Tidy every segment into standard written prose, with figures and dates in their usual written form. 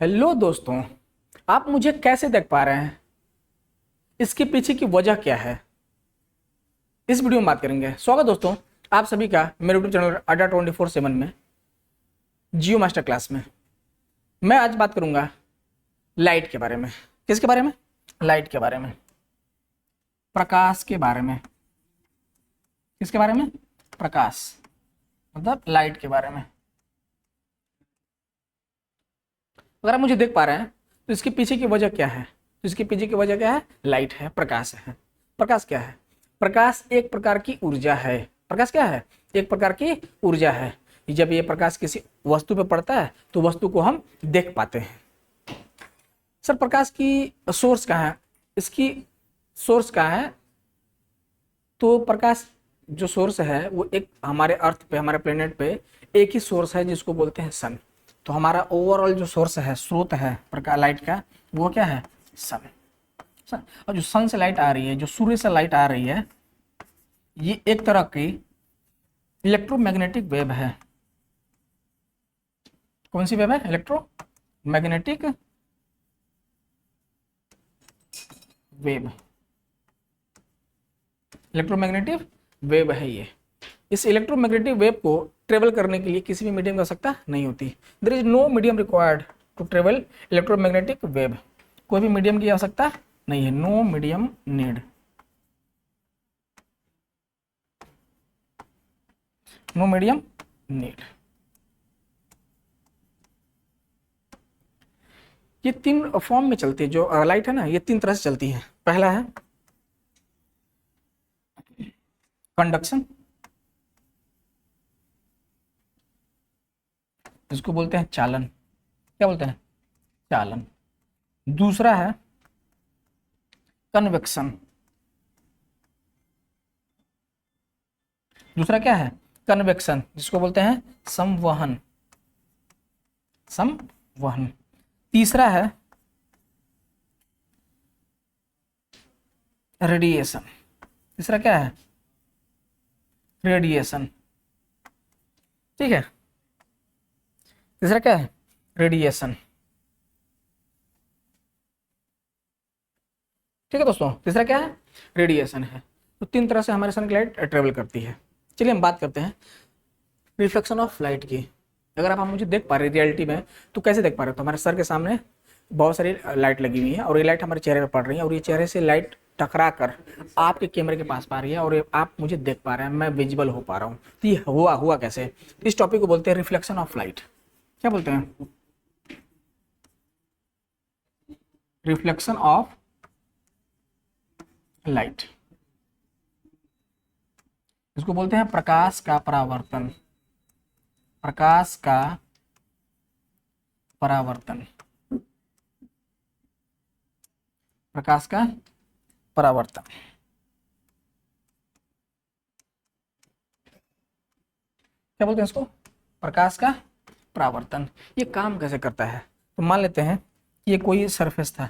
Hello दोस्तों, आप मुझे कैसे देख पा रहे हैं? इसके पीछे की वजह क्या है, इस वीडियो में बात करेंगे। स्वागत दोस्तों आप सभी का मेरे यूट्यूब चैनल अड्डा 24/7 में जियो मास्टर क्लास में। मैं आज बात करूंगा लाइट के बारे में। किसके बारे में? लाइट के बारे में, प्रकाश के बारे में। किसके बारे में? प्रकाश मतलब लाइट के बारे में। अगर आप मुझे देख पा रहे हैं तो इसके पीछे की वजह क्या है? तो इसके पीछे की वजह क्या है? लाइट है, प्रकाश है। प्रकाश क्या है? प्रकाश एक प्रकार की ऊर्जा है। प्रकाश क्या है? एक प्रकार की ऊर्जा है। जब ये प्रकाश किसी वस्तु पे पड़ता है तो वस्तु को हम देख पाते हैं। सर प्रकाश की सोर्स कहाँ है? इसकी सोर्स कहाँ है? तो प्रकाश जो सोर्स है वो एक हमारे अर्थ पे, हमारे प्लेनेट पे एक ही सोर्स है जिसको बोलते हैं सन। तो हमारा ओवरऑल जो सोर्स है, स्रोत है प्रकाश लाइट का, वो क्या है? सन। और जो सन से लाइट आ रही है, जो सूर्य से लाइट आ रही है, ये एक तरह की इलेक्ट्रोमैग्नेटिक वेव है। कौन सी वेव है? Electromagnetic wave. इलेक्ट्रोमैग्नेटिक वेव है ये। इस इलेक्ट्रोमैग्नेटिक वेव को ट्रेवल करने के लिए किसी भी मीडियम की आवश्यकता नहीं होती। There is no medium required to travel electromagnetic wave. कोई भी मीडियम की आवश्यकता नहीं है। No medium need. No medium need. ये तीन फॉर्म में चलती है। जो लाइट है ना, ये तीन तरह से चलती है। पहला है कंडक्शन, जिसको बोलते हैं चालन। क्या बोलते हैं? चालन। दूसरा है कन्वेक्शन। दूसरा क्या है? कन्वेक्शन, जिसको बोलते हैं संवहन। संवहन। तीसरा है रेडिएशन। तीसरा क्या है? रेडिएशन। ठीक है। तीसरा क्या है? रेडिएशन। ठीक है दोस्तों, तीसरा क्या है? रेडिएशन है। तो तीन तरह से हमारे सन की लाइट ट्रेवल करती है। चलिए हम बात करते हैं रिफ्लेक्शन ऑफ लाइट की। अगर आप मुझे देख पा रहे हैं रियलिटी में, तो कैसे देख पा रहे हो? तो हमारे सर के सामने बहुत सारी लाइट लगी हुई है और ये लाइट हमारे चेहरे पर पड़ रही है और ये चेहरे से लाइट टकरा कर आपके कैमरे के पास पा रही है और आप मुझे देख पा रहे हैं, मैं विजिबल हो पा रहा हूँ। तो ये हुआ कैसे? इस टॉपिक को बोलते हैं रिफ्लेक्शन ऑफ लाइट। क्या बोलते हैं? Reflection of light. इसको बोलते हैं प्रकाश का परावर्तन। प्रकाश का परावर्तन। प्रकाश का परावर्तन। क्या बोलते हैं इसको? प्रकाश का परावर्तन। ये काम कैसे करता है? तो मान लेते हैं ये कोई सरफेस था,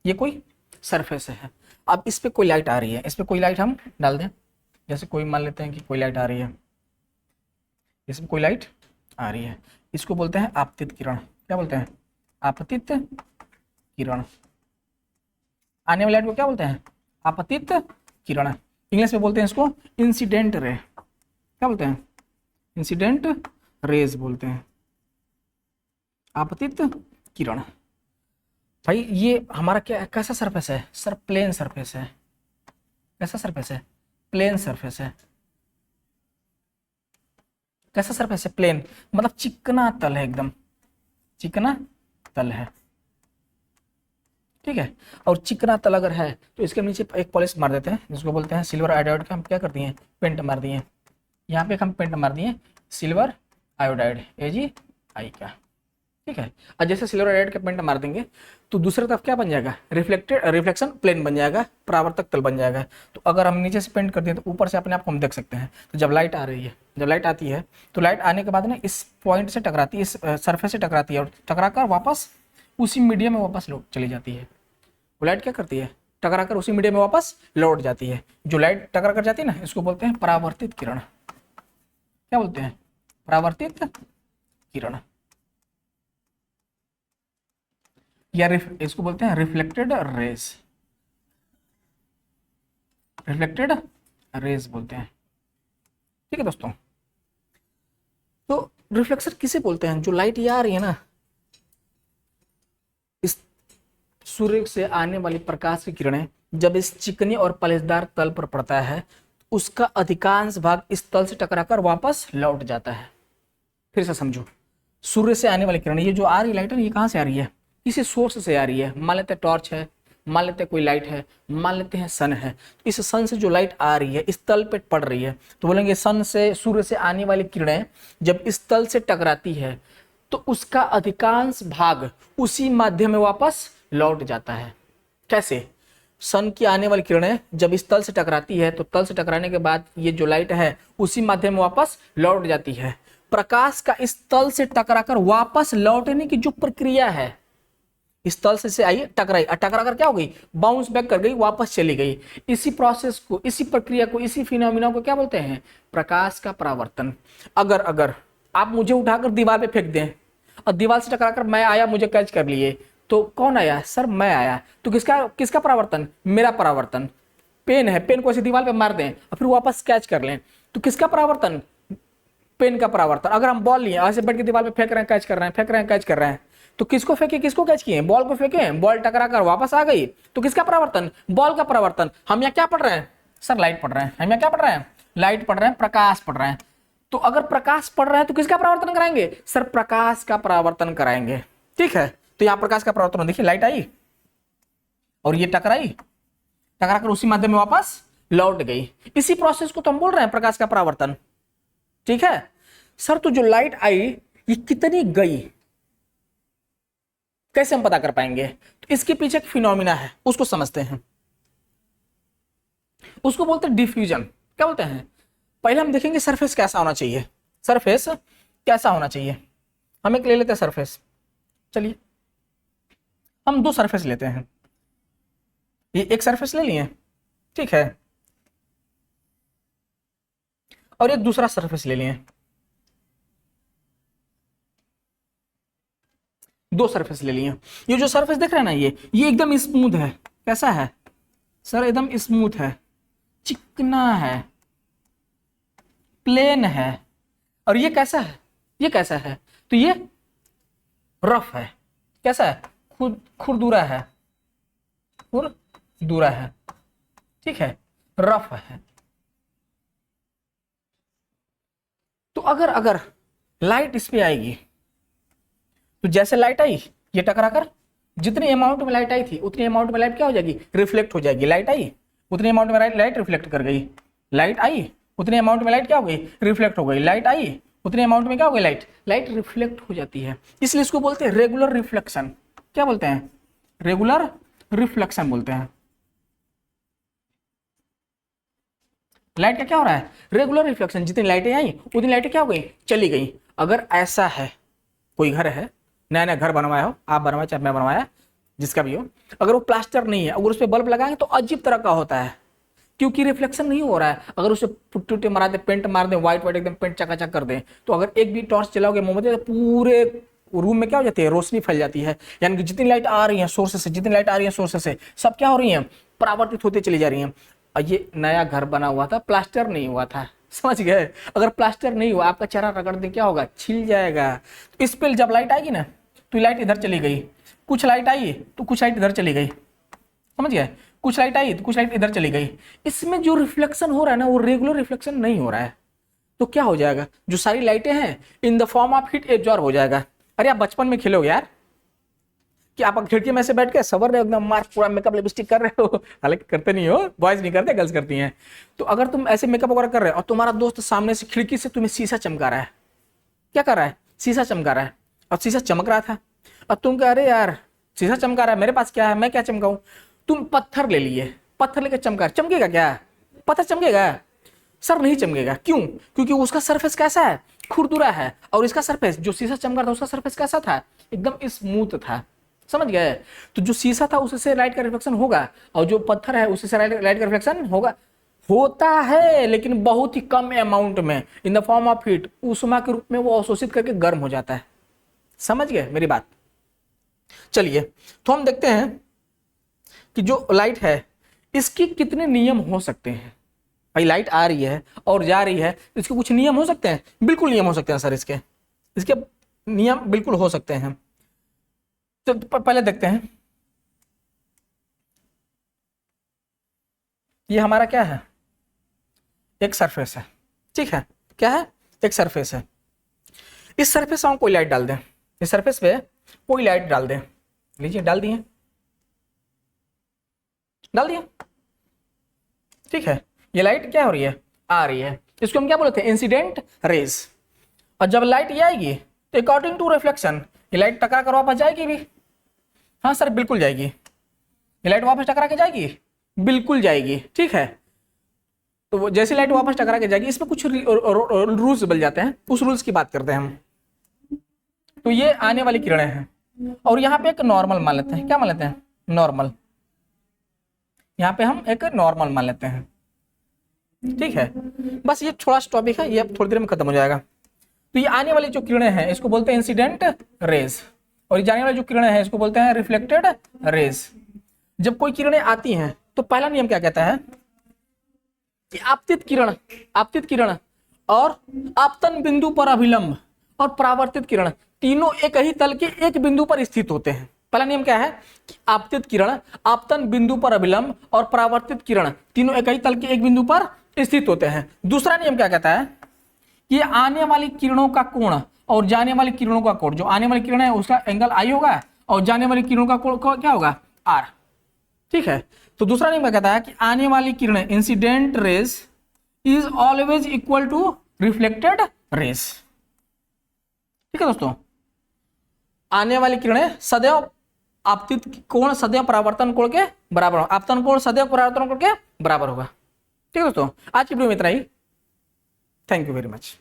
ये कोई सरफेस है। अब इस पे कोई लाइट आ रही है, इस पे कोई लाइट हम डाल दें। जैसे कोई मान लेते हैं कि कोई लाइट आ रही है, इसमें कोई लाइट आ रही है, इसको बोलते हैं आपतित किरण। क्या बोलते हैं? आपतित किरण। आने वाली लाइट को क्या बोलते हैं? आपतित किरण। इंग्लिश में बोलते हैं इसको इंसिडेंट रे। क्या बोलते हैं? इंसिडेंट रेज बोलते हैं, आपतित किरण। भाई ये हमारा क्या कैसा सरफेस है? सर प्लेन सरफेस है। कैसा सरफेस है? प्लेन सरफेस है। कैसा सरफेस है? प्लेन मतलब चिकना तल है, एकदम चिकना तल है। ठीक है। और चिकना तल अगर है तो इसके नीचे एक पॉलिश मार देते हैं, जिसको बोलते हैं सिल्वर आयोडाइड का। हम क्या कर दिए? पेंट मार दिए। यहाँ पे हम पेंट मार दिए सिल्वर आयोडाइड, AgI का। ठीक है। और जैसे सिल्वर आयोडाइड का पेंट मार देंगे तो दूसरी तरफ क्या बन जाएगा? रिफ्लेक्शन प्लेन बन जाएगा, परावर्तक तल बन जाएगा। तो अगर हम नीचे से पेंट कर दें तो ऊपर से अपने आप को हम देख सकते हैं। तो जब लाइट आ रही है, जब लाइट आती है तो लाइट आने के बाद ना इस पॉइंट से टकराती है, इस सरफेस से टकराती है और टकरा कर वापस उसी मीडियम में वापस लौट चली जाती है। वो लाइट क्या करती है? टकरा कर उसी मीडियम में वापस लौट जाती है। जो लाइट टकरा कर जाती है ना, इसको बोलते हैं परावर्तित किरण। क्या बोलते हैं? परावर्तित किरण। या इसको बोलते हैं रिफ्लेक्टेड रेज, रिफ्लेक्टेड रेज बोलते हैं। ठीक है दोस्तों, तो रिफ्लेक्शन किसे बोलते हैं? जो लाइट ये आ रही है ना, इस सूर्य से आने वाली प्रकाश की किरणें जब इस चिकनी और पलेदार तल पर पड़ता है, उसका अधिकांश भाग इस तल से टकराकर वापस लौट जाता है। फिर से समझो, सूर्य से आने वाली किरणें, ये जो आ रही लाइट है, ये कहाँ से आ रही है? किसी सोर्स से आ रही है। मान लेते हैं टॉर्च है, मान लेते हैं कोई लाइट है, मान लेते हैं सन है। तो इस सन से जो लाइट आ रही है, इस तल पे पड़ रही है, तो बोलेंगे सन से, सूर्य से आने वाली किरणें जब इस तल से टकराती है तो उसका अधिकांश भाग उसी माध्यम में वापस लौट जाता है। कैसे? सन की आने वाली किरणें जब इस तल से टकराती है तो तल से टकराने के बाद ये जो लाइट है उसी माध्यम में वापस लौट जाती है। प्रकाश का इस तल से टकराकर वापस लौटने की जो प्रक्रिया है, इस तल से आई, टकराई, टकरा कर क्या हो गई? बाउंस बैक कर गई, वापस चली गई। इसी प्रोसेस को, इसी प्रक्रिया को, इसी फिनोमिना को क्या बोलते हैं? प्रकाश का परावर्तन। अगर आप मुझे उठाकर दीवार पे फेंक दें और दीवार से टकराकर मैं आया, मुझे कैच कर लिए, तो कौन आया? सर मैं आया। तो किसका परावर्तन? मेरा परावर्तन। पेन है, पेन को ऐसे दीवार पे मार दें और फिर वापस कैच कर लें, तो किसका परावर्तन? पेन का परावर्तन। अगर हम बॉल लिए, ऐसे बैठ के दीवार पे फेंक रहे हैं, कैच कर रहे हैं, फेंक रहे हैं, कैच कर रहे हैं, तो किसको फेंके, किसको कैच किए? बॉल को फेंके, बॉल टकरा कर वापस आ गई, तो किसका परावर्तन? बॉल का परावर्तन। हम यहाँ क्या पढ़ रहे हैं? सर लाइट पढ़ रहे हैं। हम यहाँ क्या पढ़ रहे हैं? लाइट पढ़ रहे हैं, प्रकाश पढ़ रहे हैं। तो अगर प्रकाश पढ़ रहे हैं तो किसका परावर्तन कराएंगे? सर प्रकाश का परावर्तन कराएंगे। ठीक है, तो यहाँ प्रकाश का परावर्तन, देखिए लाइट आई और ये टकराई, टकरा कर उसी माध्यम में वापस लौट गई। इसी प्रोसेस को तो हम बोल रहे हैं प्रकाश का परावर्तन। ठीक है सर, तो जो लाइट आई ये कितनी गई, कैसे हम पता कर पाएंगे? तो इसके पीछे एक फिनोमिना है, उसको समझते हैं। उसको बोलते हैं डिफ्यूजन। क्या बोलते हैं? पहले हम देखेंगे सरफेस कैसा होना चाहिए। सरफेस कैसा होना चाहिए? हम एक ले लेते हैं सरफेस। चलिए हम दो सरफेस लेते हैं। ये एक सरफेस ले लिए, ठीक है, और एक दूसरा सरफेस ले लिए। दो सरफेस ले लिए। ये जो सरफेस देख रहे हैं ना, ये एकदम स्मूथ है। कैसा है सर? एकदम स्मूथ है, चिकना है, प्लेन है। और ये कैसा है? ये कैसा है? तो ये रफ है। कैसा है? खुरदुरा है, खुरदुरा है। ठीक है, रफ है। तो अगर लाइट इस पे आएगी, तो जैसे लाइट आई, ये टकराकर जितनी अमाउंट में लाइट आई थी उतनी अमाउंट में लाइट क्या हो जाएगी? रिफ्लेक्ट हो जाएगी। लाइट आई, उतनी अमाउंट में लाइट रिफ्लेक्ट कर गई। लाइट आई, उतनी अमाउंट में लाइट क्या हो गई? रिफ्लेक्ट हो गई। लाइट आई, उतनी अमाउंट में क्या हो गई? लाइट रिफ्लेक्ट हो जाती है। इसलिए इसको बोलते हैं रेगुलर रिफ्लेक्शन। क्या बोलते हैं? रेगुलर रिफ्लेक्शन बोलते हैं। लाइट का क्या हो रहा है? Regular reflection. जितनी लाइटें आई उतनी लाइटें क्या हो गई? चली गई। अगर ऐसा है, कोई घर है, नया नया घर बनवाया हो, आप बनवाए चाहे मैं बनवाया, जिसका भी हो, अगर वो प्लास्टर नहीं है, अगर उस पर बल्ब लगाएंगे तो अजीब तरह का होता है, क्योंकि रिफ्लेक्शन नहीं हो रहा है। अगर उसे पुट्टी उट्टी मारा दे, पेंट मार दे, व्हाइट व्हाइट एकदम पेंट चकाचक कर दे, तो अगर एक भी टॉर्च चलाओगे मोमबत्ती, तो पूरे रूम में क्या हो जाती है? रोशनी फैल जाती है। यानी कि जितनी लाइट आ रही है सोर्स से, जितनी लाइट आ रही है सोर्स से, सब क्या हो रही है? परावर्तित होते चली जा रही है। और ये नया घर बना हुआ था, प्लास्टर नहीं हुआ था, समझ गए? अगर प्लास्टर नहीं हुआ, आपका चेहरा रगड़ दे, क्या होगा? छिल जाएगा। तो इस पे जब लाइट आएगी ना, तो लाइट इधर चली गई, कुछ लाइट आई तो कुछ लाइट इधर चली गई, समझ गए? कुछ लाइट आई तो कुछ लाइट इधर चली गई। इसमें जो रिफ्लेक्शन हो रहा है ना, वो रेगुलर रिफ्लेक्शन नहीं हो रहा है। तो क्या हो जाएगा? जो सारी लाइटें हैं in the form of heat absorb हो जाएगा। अरे आप बचपन में खेलोगे यार, कि आप खिड़की में से बैठ के सवर रहे हो, एकदम मार पूरा मेकअप लिपस्टिक कर रहे हो, हालांकि करते नहीं हो, बॉयज नहीं करते, गर्ल्स करती हैं। तो अगर तुम ऐसे मेकअप वगैरह कर रहे हो और तुम्हारा दोस्त सामने से खिड़की से तुम्हें शीशा चमका रहा है, क्या कर रहा है? शीशा चमका रहा है, और शीशा चमक रहा था, और तुम कह रहे यार शीशा चमका रहा है, मेरे पास क्या है, मैं क्या चमकाऊं? तुम पत्थर ले लिए, पत्थर लेकर चमका, चमकेगा क्या? पत्थर चमकेगा? सर नहीं चमकेगा। क्यों? क्योंकि उसका सरफेस कैसा है? खुरदुरा है। और इसका सरफेस, जो शीशा चमका रहा था, उसका सरफेस कैसा था? एकदम स्मूथ था, समझ गए? तो जो शीशा था उससे लाइट का रिफ्लेक्शन होगा, और जो पत्थर है उससे लाइट का रिफ्लेक्शन होगा, होता है, लेकिन बहुत ही कम अमाउंट में, in the form of heat, ऊष्मा के रूप में वो अवशोषित करके गर्म हो जाता है। समझ गए मेरी बात? चलिए तो हम देखते हैं कि जो लाइट है इसके कितने नियम हो सकते हैं। भाई लाइट आ रही है और जा रही है तो इसके कुछ नियम हो सकते हैं, बिल्कुल नियम हो सकते हैं सर, इसके नियम बिल्कुल हो सकते हैं। तो पहले देखते हैं, ये हमारा क्या है, एक सरफेस है, ठीक है, क्या है, एक सरफेस है। इस सरफेस पे हम कोई लाइट डाल दें, इस सरफेस पे कोई लाइट डाल दें, लीजिए डाल दिए, डाल दिया, ठीक है, ये लाइट क्या हो रही है, आ रही है, इसको हम क्या बोलते हैं, इंसिडेंट रेज। और जब लाइट ये आएगी तो अकॉर्डिंग टू रिफ्लेक्शन ये लाइट टकरा कर वापस जाएगी भी, हाँ सर बिल्कुल जाएगी, ये लाइट वापस टकरा के जाएगी, बिल्कुल जाएगी, ठीक है। तो वो जैसे लाइट वापस टकरा के जाएगी, इसमें कुछ रूल्स बन जाते हैं, उस रूल्स की बात करते हैं हम। तो ये आने वाली किरणें हैं और यहाँ पे एक नॉर्मल मान लेते हैं, क्या मान लेते हैं, नॉर्मल, यहाँ पे हम एक नॉर्मल मान लेते हैं, ठीक है। बस ये थोड़ा सा टॉपिक है, ये अब थोड़ी देर में खत्म हो जाएगा। तो ये आने वाली जो किरणें हैं इसको बोलते हैं इंसिडेंट रेज, और ये जाने वाली जो किरणें हैं इसको बोलते हैं रिफ्लेक्टेड रेज। जब कोई किरणें आती हैं तो पहला नियम क्या कहता है कि आपतित किरण और आपतन बिंदु पर अभिलंब और परावर्तित किरण तीनों एक ही तल के एक बिंदु पर स्थित होते हैं। पहला नियम क्या है कि आपतित किरण, आपतन बिंदु पर अभिलंब और परावर्तित किरण तीनों एक ही तल के एक बिंदु पर स्थित होते हैं। दूसरा नियम क्या कहता है कि आने वाली किरणों का कोण और जाने वाली किरणों का कोण, जो आने वाली किरण है उसका एंगल आई होगा और जाने वाली किरणों का कोण क्या होगा, आर, ठीक है। तो दूसरा नियम क्या कहता है कि आने वाली किरणें incident rays is always equal to reflected rays, ठीक है दोस्तों। आने वाली किरणें सदैव आपतित कोण सदैव परावर्तन कोण के बराबर होगा, आपतन कोण सदैव परावर्तन कोण के बराबर होगा, ठीक है दोस्तों। आज की वीडियो में इतना ही, थैंक यू वेरी मच।